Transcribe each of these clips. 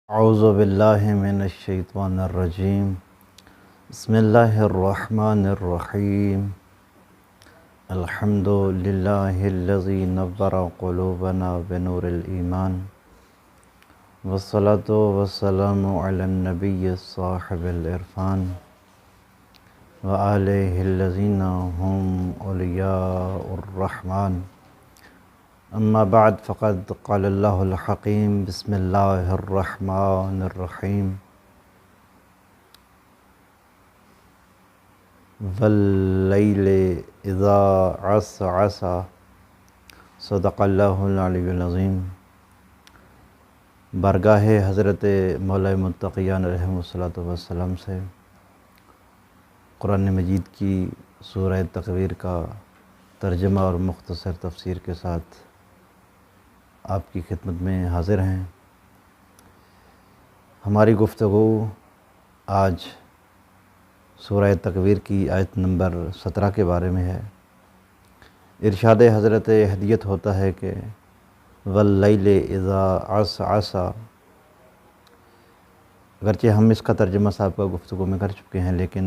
اعوذ باللہ من الشیطان الرجیم بسم اللہ الرحمن الرحیم الحمد للہ الذی نور قلوبنا بنور الایمان والصلاة والسلام علی النبی صاحب العرفان وآلہ الذین هم اولیاء الرحمن اما بعد فقد قال اللہ الحکیم بسم اللہ الرحمن الرحیم واللیل اذا عسعس صدق اللہ العلی العظیم۔ بارگاہ حضرت مولا متقیان علیہ الصلوۃ والسلام سے قرآن مجید کی سورہ تکویر کا ترجمہ اور مختصر تفسیر کے ساتھ آپ کی خدمت میں حاضر ہیں۔ ہماری گفتگو آج سورہ تکویر کی آیت نمبر 17 کے بارے میں ہے۔ ارشاد حضرت ہدیت ہوتا ہے کہ واللیل اذا عسعس، اگرچہ ہم اس کا ترجمہ صاحب کا گفتگو میں کر چکے ہیں، لیکن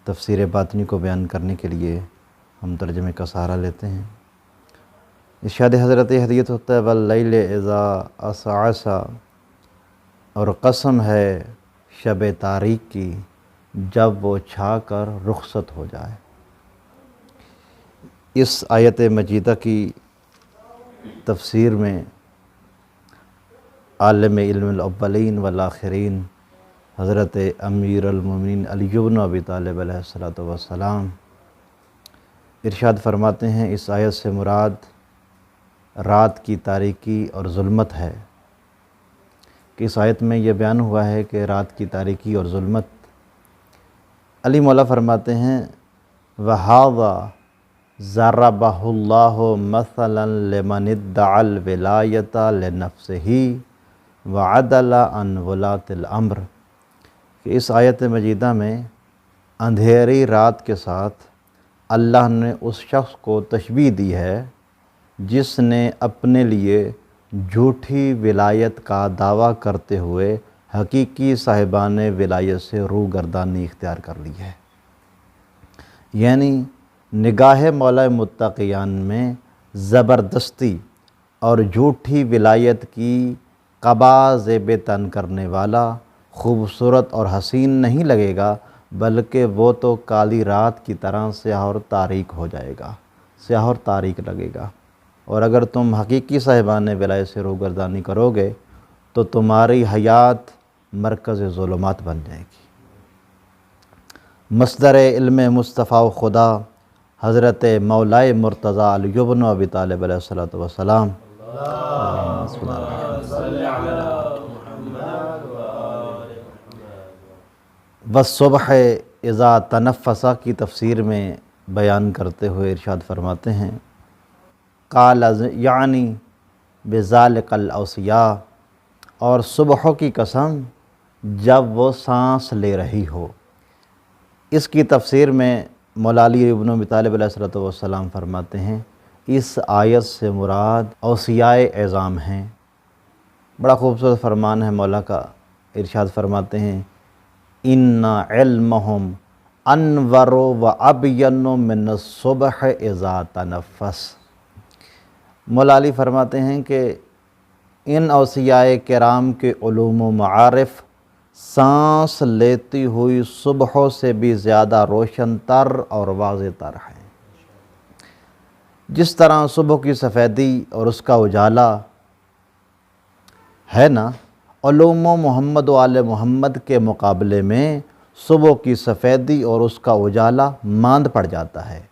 تفسیر باطنی کو بیان کرنے کے لیے ہم ترجمے کا سہارا لیتے ہیں۔ ارشاد حضرت ہدیت ہوتا ہے واللیل اذا عسعس، اور قسم ہے شب تاریک کی جب وہ چھا کر رخصت ہو جائے۔ اس آیت مجیدہ کی تفسیر میں عالم علم الاولین والآخرین حضرت امیر المومنین علی بن ابی طالب علیہ الصلوۃ والسلام ارشاد فرماتے ہیں، اس آیت سے مراد رات کی تاریکی اور ظلمت ہے۔ کہ اس آیت میں یہ بیان ہوا ہے کہ رات کی تاریکی اور ظلمت، علی مولا فرماتے ہیں وَهَذَا ضَرَبَهُ اللَّهُ مَثَلًا لِمَنِ ادَّعَى الْوِلَایَةَ لِنَفْسِهِ وَعَدَلَ عَنْ وُلَاةِ الْأَمْرِ، کہ اس آیت مجیدہ میں اندھیری رات کے ساتھ اللہ نے اس شخص کو تشبیہ دی ہے جس نے اپنے لیے جھوٹی ولایت کا دعویٰ کرتے ہوئے حقیقی صاحبان ولایت سے روگردانی اختیار کر لی ہے۔ یعنی نگاہ مولا متقیان میں زبردستی اور جھوٹی ولایت کی قبا زیب تن کرنے والا خوبصورت اور حسین نہیں لگے گا، بلکہ وہ تو کالی رات کی طرح سیاہ اور تاریک ہو جائے گا، سیاہ اور تاریک لگے گا۔ اور اگر تم حقیقی صاحبان ولایت سے روگردانی کرو گے تو تمہاری حیات مرکز ظلمات بن جائے گی۔ مصدر علم مصطفیٰ و خدا حضرت مولائے مرتضیٰ علی بن ابی طالب علیہ الصلوۃ والسلام، والصبح اذا تنفس کی تفسیر میں بیان کرتے ہوئے ارشاد فرماتے ہیں قال یعنی بذالک الاوصیاء، اور صبحوں کی قسم جب وہ سانس لے رہی ہو۔ اس کی تفسیر میں مولا علی ابن ابی طالب علیہ الصلوۃ والسلام فرماتے ہیں اس آیت سے مراد اوصیاء اعظام ہیں۔ بڑا خوبصورت فرمان ہے مولا کا، ارشاد فرماتے ہیں ان علمہم انور و ابین من الصبح اذا تنفس۔ مولا علی فرماتے ہیں کہ ان اوصیاء کرام کے علوم و معارف سانس لیتی ہوئی صبحوں سے بھی زیادہ روشن تر اور واضح تر ہیں۔ جس طرح صبح کی سفیدی اور اس کا اجالا ہے نا، علوم و محمد و آل محمد کے مقابلے میں صبح کی سفیدی اور اس کا اجالا ماند پڑ جاتا ہے۔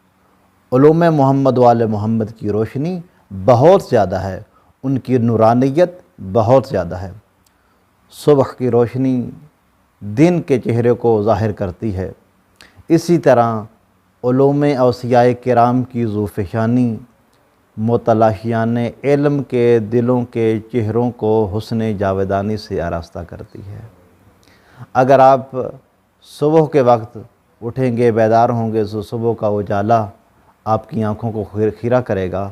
علوم محمد و آل محمد کی روشنی بہت زیادہ ہے، ان کی نورانیت بہت زیادہ ہے۔ صبح کی روشنی دن کے چہرے کو ظاہر کرتی ہے، اسی طرح علوم اوصیاء کرام کی ذوفشانی متلاشیان علم کے دلوں کے چہروں کو حسن جاویدانی سے آراستہ کرتی ہے۔ اگر آپ صبح کے وقت اٹھیں گے، بیدار ہوں گے، تو صبح کا اجالا آپ کی آنکھوں کو خیرہ کرے گا۔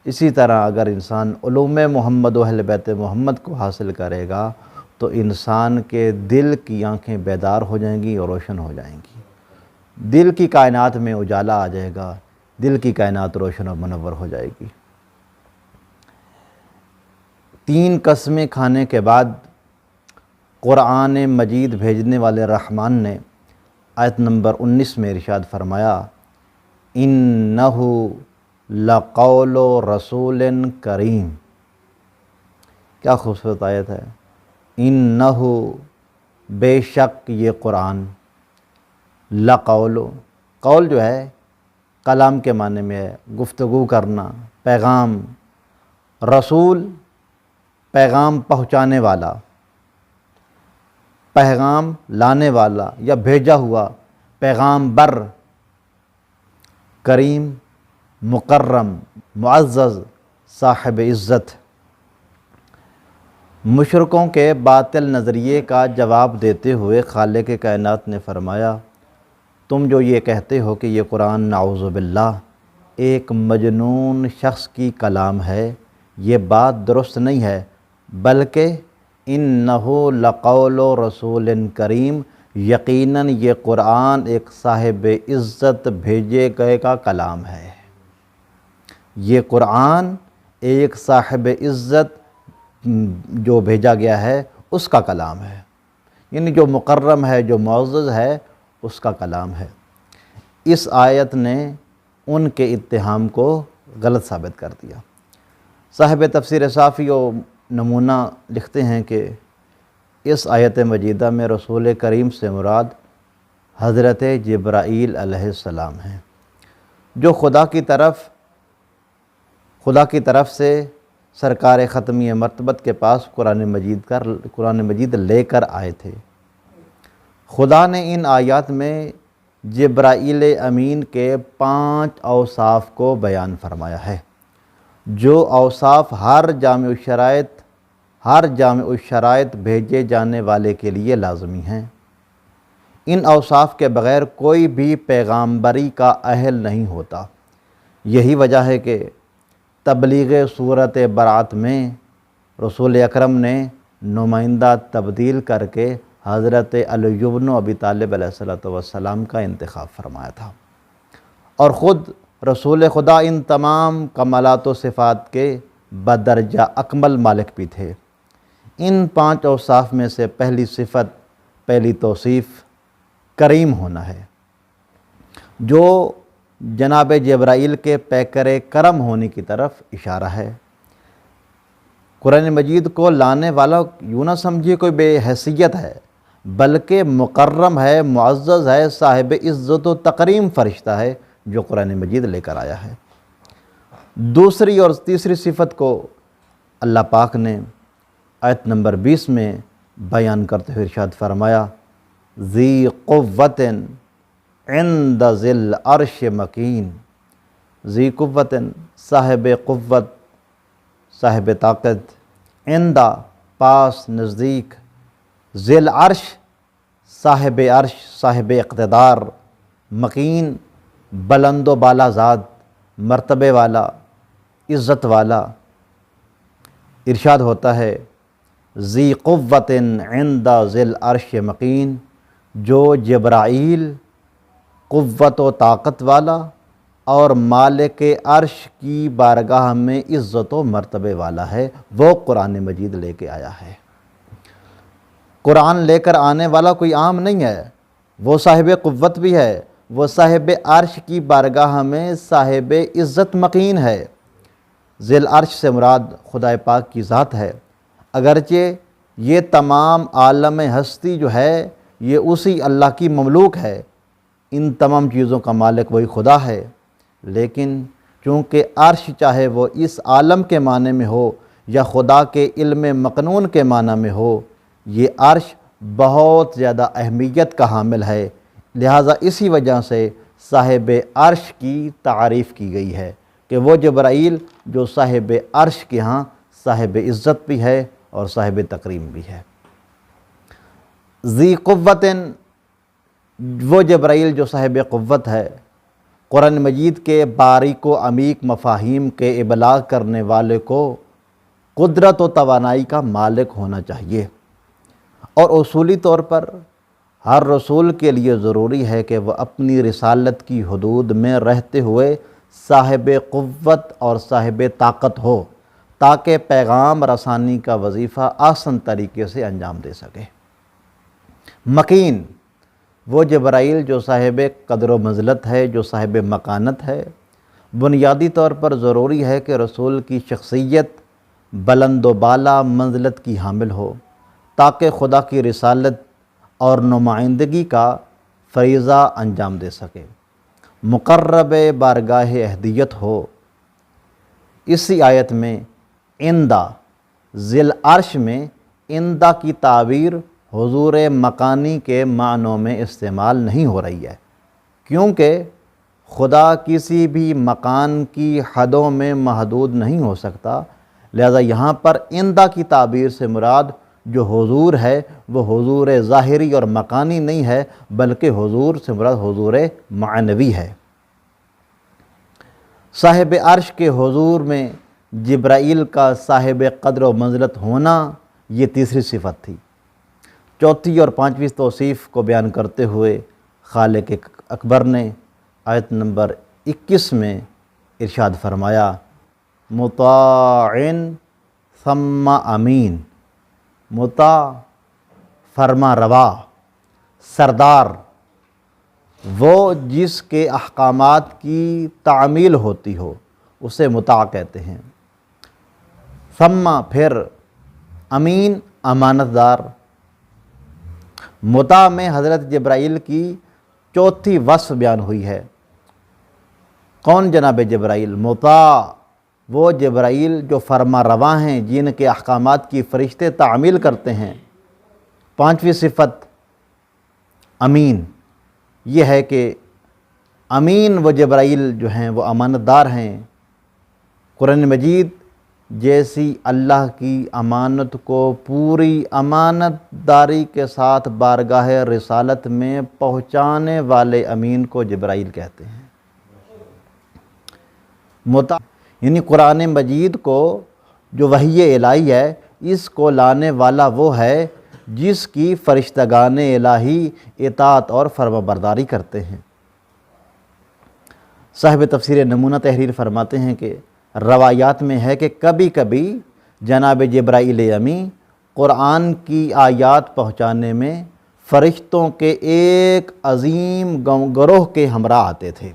اسی طرح اگر انسان علوم محمد و اہل بیت محمد کو حاصل کرے گا تو انسان کے دل کی آنکھیں بیدار ہو جائیں گی اور روشن ہو جائیں گی، دل کی کائنات میں اجالا آ جائے گا، دل کی کائنات روشن اور منور ہو جائے گی۔ 3 قسمیں کھانے کے بعد قرآن مجید بھیجنے والے رحمان نے آیت نمبر 19 میں ارشاد فرمایا، اِنَّهُ لَقَوْلُ رَسُولٍ کریم۔ کیا خوبصورت آیت ہے، اِنَّهُ بے شک یہ قرآن، لقول، قول جو ہے کلام کے معنی میں ہے، گفتگو کرنا، پیغام، رسول پیغام پہنچانے والا، پیغام لانے والا یا بھیجا ہوا پیغام بر، کریم مکرم معزز صاحب عزت۔ مشرکوں کے باطل نظریے کا جواب دیتے ہوئے خالق کائنات نے فرمایا، تم جو یہ کہتے ہو کہ یہ قرآن نعوذ باللہ ایک مجنون شخص کی کلام ہے، یہ بات درست نہیں ہے، بلکہ اِنَّهُ لَقَوْلُ رَسُولٍ کریم، یقیناً یہ قرآن ایک صاحب عزت بھیجے گئے کا کلام ہے۔ یہ قرآن ایک صاحب عزت جو بھیجا گیا ہے اس کا کلام ہے، یعنی جو مکرم ہے، جو معزز ہے، اس کا کلام ہے۔ اس آیت نے ان کے اتہام کو غلط ثابت کر دیا۔ صاحب تفسیر صافی و نمونہ لکھتے ہیں کہ اس آیت مجیدہ میں رسول کریم سے مراد حضرت جبرائیل علیہ السلام ہیں، جو خدا کی طرف سے سرکار ختمی مرتبت کے پاس قرآن مجید لے کر آئے تھے۔ خدا نے ان آیات میں جبرائیل امین کے 5 اوصاف کو بیان فرمایا ہے، جو اوصاف ہر جامع الشرائط بھیجے جانے والے کے لیے لازمی ہیں۔ ان اوصاف کے بغیر کوئی بھی پیغامبری کا اہل نہیں ہوتا۔ یہی وجہ ہے کہ تبلیغ صورت برات میں رسول اکرم نے نمائندہ تبدیل کر کے حضرت علی بن ابی طالب علیہ السلام کا انتخاب فرمایا تھا، اور خود رسول خدا ان تمام کمالات و صفات کے بدرجہ اکمل مالک بھی تھے۔ ان 5 اوصاف میں سے پہلی توصیف کریم ہونا ہے، جو جناب جبرائیل کے پیکر کرم ہونے کی طرف اشارہ ہے۔ قرآن مجید کو لانے والا یوں نہ سمجھیے کوئی بے حیثیت ہے، بلکہ مکرم ہے، معزز ہے، صاحب عزت و تکریم فرشتہ ہے جو قرآن مجید لے کر آیا ہے۔ دوسری اور تیسری صفت کو اللہ پاک نے آیت نمبر 20 میں بیان کرتے ہوئے ارشاد فرمایا، ذی قوت عند ذی العرش مکین۔ ذی قوت، صاحب قوت، صاحب طاقت، عندہ پاس، نزدیک، ذی العرش صاحب عرش، صاحب اقتدار، مکین بلند و بالا ذات، مرتبے والا، عزت والا۔ ارشاد ہوتا ہے ذی قوت عند ذی العرش مکین، جو جبرائیل قوت و طاقت والا اور مالک عرش کی بارگاہ میں عزت و مرتبے والا ہے، وہ قرآن مجید لے کے آیا ہے۔ قرآن لے کر آنے والا کوئی عام نہیں ہے، وہ صاحب قوت بھی ہے، وہ صاحب عرش کی بارگاہ میں صاحب عزت مکین ہے۔ ذی العرش سے مراد خدا پاک کی ذات ہے، اگرچہ یہ تمام عالم ہستی جو ہے یہ اسی اللہ کی مملوک ہے، ان تمام چیزوں کا مالک وہی خدا ہے، لیکن چونکہ عرش چاہے وہ اس عالم کے معنی میں ہو یا خدا کے علم مکنون کے معنی میں ہو، یہ عرش بہت زیادہ اہمیت کا حامل ہے، لہٰذا اسی وجہ سے صاحب عرش کی تعریف کی گئی ہے کہ وہ جبرائیل جو صاحب عرش کے ہاں صاحب عزت بھی ہے اور صاحب تکریم بھی ہے۔ ذی قوت، وہ جبرائیل جو صاحب قوت ہے، قرآن مجید کے باریک و عمیق مفاہیم کے ابلاغ کرنے والے کو قدرت و توانائی کا مالک ہونا چاہیے۔ اور اصولی طور پر ہر رسول کے لیے ضروری ہے کہ وہ اپنی رسالت کی حدود میں رہتے ہوئے صاحب قوت اور صاحب طاقت ہو، تاکہ پیغام رسانی کا وظیفہ آسان طریقے سے انجام دے سکے۔ مکین، وہ جبرائیل جو صاحب قدر و منزلت ہے، جو صاحب مکانت ہے۔ بنیادی طور پر ضروری ہے کہ رسول کی شخصیت بلند و بالا منزلت کی حامل ہو، تاکہ خدا کی رسالت اور نمائندگی کا فریضہ انجام دے سکے، مقرب بارگاہ اہدیت ہو۔ اسی آیت میں عندہ، ذی العرش میں عندہ کی تعبیر حضور مکانی کے معنوں میں استعمال نہیں ہو رہی ہے، کیونکہ خدا کسی بھی مکان کی حدوں میں محدود نہیں ہو سکتا، لہذا یہاں پر عندہ کی تعبیر سے مراد جو حضور ہے وہ حضور ظاہری اور مکانی نہیں ہے، بلکہ حضور سے مراد حضور معنوی ہے۔ صاحب عرش کے حضور میں جبرائیل کا صاحب قدر و منزلت ہونا، یہ تیسری صفت تھی۔ چوتھی اور پانچویں توصیف کو بیان کرتے ہوئے خالق اکبر نے آیت نمبر 21 میں ارشاد فرمایا، مطاع ثم امین، مطاع فرما روا، سردار، وہ جس کے احکامات کی تعمیل ہوتی ہو اسے مطاع کہتے ہیں۔ ثم پھر، امین امانت دار۔ مطاع میں حضرت جبرائیل کی چوتھی وصف بیان ہوئی ہے۔ کون جناب جبرائیل؟ مطاع، وہ جبرائیل جو فرما رواں ہیں، جن کے احکامات کی فرشتے تعمیل کرتے ہیں۔ پانچویں صفت امین، یہ ہے کہ امین وہ جبرائیل جو ہیں وہ امانت دار ہیں۔ قرآن مجید جیسی اللہ کی امانت کو پوری امانت داری کے ساتھ بارگاہ رسالت میں پہنچانے والے امین کو جبرائیل کہتے ہیں۔ یعنی قرآن مجید کو جو وحی الہی ہے، اس کو لانے والا وہ ہے جس کی فرشتگان الہی اطاعت اور فرما برداری کرتے ہیں۔ صاحب تفسیر نمونہ تحریر فرماتے ہیں کہ روایات میں ہے کہ کبھی کبھی جناب جبرائیل امی قرآن کی آیات پہنچانے میں فرشتوں کے ایک عظیم گروہ کے ہمراہ آتے تھے،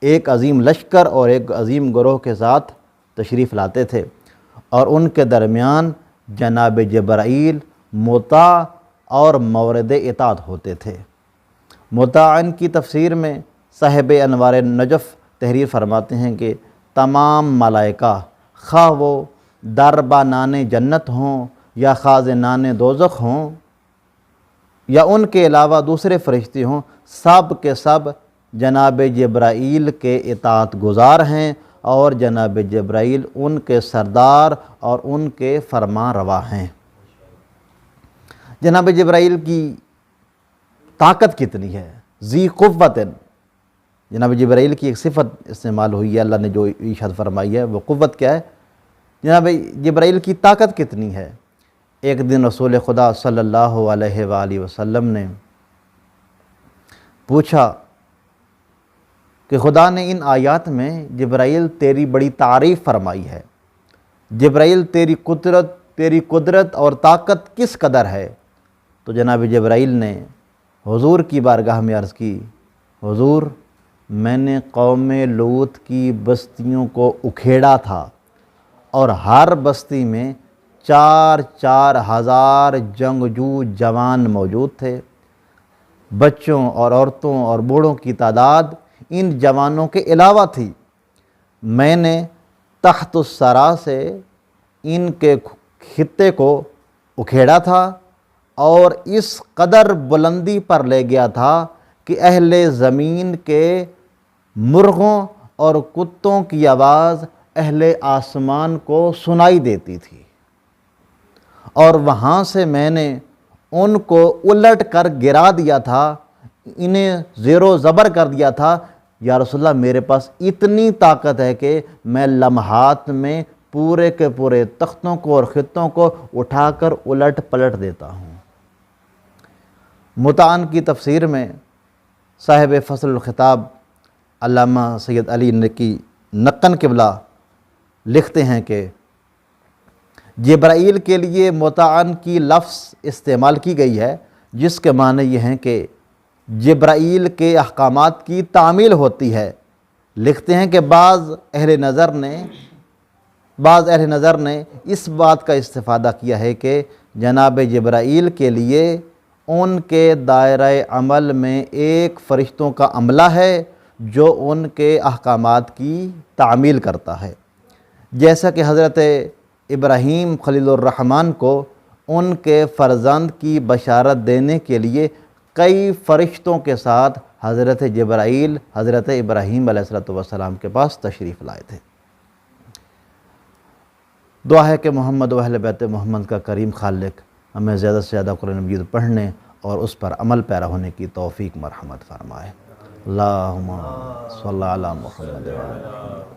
ایک عظیم لشکر اور ایک عظیم گروہ کے ساتھ تشریف لاتے تھے، اور ان کے درمیان جناب جبرائیل مطاع اور مورد اطاعت ہوتے تھے۔ مطاعن کی تفسیر میں صاحب انوار نجف تحریر فرماتے ہیں کہ تمام ملائکہ، خواہ وہ دربانان جنت ہوں یا خازنان دوزخ ہوں یا ان کے علاوہ دوسرے فرشتے ہوں، سب کے سب جناب جبرائیل کے اطاعت گزار ہیں، اور جناب جبرائیل ان کے سردار اور ان کے فرما روا ہیں۔ جناب جبرائیل کی طاقت کتنی ہے؟ ذی قوت، جناب جبرائیل کی ایک صفت استعمال ہوئی ہے، اللہ نے جو ارشاد فرمائی ہے وہ قوت کیا ہے؟ جناب جبرائیل کی طاقت کتنی ہے؟ ایک دن رسول خدا صلی اللہ علیہ وآلہ وسلم نے پوچھا کہ خدا نے ان آیات میں جبرائیل تیری بڑی تعریف فرمائی ہے، جبرائیل تیری قدرت اور طاقت کس قدر ہے؟ تو جناب جبرائیل نے حضور کی بارگاہ میں عرض کی، حضور میں نے قوم لوط کی بستیوں کو اکھیڑا تھا، اور ہر بستی میں 4,000 ہزار جنگجو جوان موجود تھے، بچوں اور عورتوں اور بوڑھوں کی تعداد ان جوانوں کے علاوہ تھی۔ میں نے تحت الثری سے ان کے خطے کو اکھیڑا تھا اور اس قدر بلندی پر لے گیا تھا کہ اہل زمین کے مرغوں اور کتوں کی آواز اہل آسمان کو سنائی دیتی تھی، اور وہاں سے میں نے ان کو الٹ کر گرا دیا تھا، انہیں زیر و زبر کر دیا تھا۔ یا رسول اللہ، میرے پاس اتنی طاقت ہے کہ میں لمحات میں پورے کے پورے تختوں کو اور خطوں کو اٹھا کر الٹ پلٹ دیتا ہوں۔ متعن کی تفسیر میں صاحب فصل الخطاب علامہ سید علی نقی نقن قبلہ لکھتے ہیں کہ جبرائیل کے لیے متعن کی لفظ استعمال کی گئی ہے، جس کے معنی یہ ہیں کہ جبرائیل کے احکامات کی تعمیل ہوتی ہے۔ لکھتے ہیں کہ بعض اہل نظر نے اس بات کا استفادہ کیا ہے کہ جناب جبرائیل کے لیے ان کے دائرہ عمل میں ایک فرشتوں کا عملہ ہے جو ان کے احکامات کی تعمیل کرتا ہے، جیسا کہ حضرت ابراہیم خلیل الرحمن کو ان کے فرزند کی بشارت دینے کے لیے کئی فرشتوں کے ساتھ حضرت جبرائیل حضرت ابراہیم علیہ السلام کے پاس تشریف لائے تھے۔ دعا ہے کہ محمد و اہل بیت محمد کا کریم خالق ہمیں زیادہ سے زیادہ قرآن مجید پڑھنے اور اس پر عمل پیرا ہونے کی توفیق مرحمت فرمائے۔ اللہم صلی علی محمد و علی محمد۔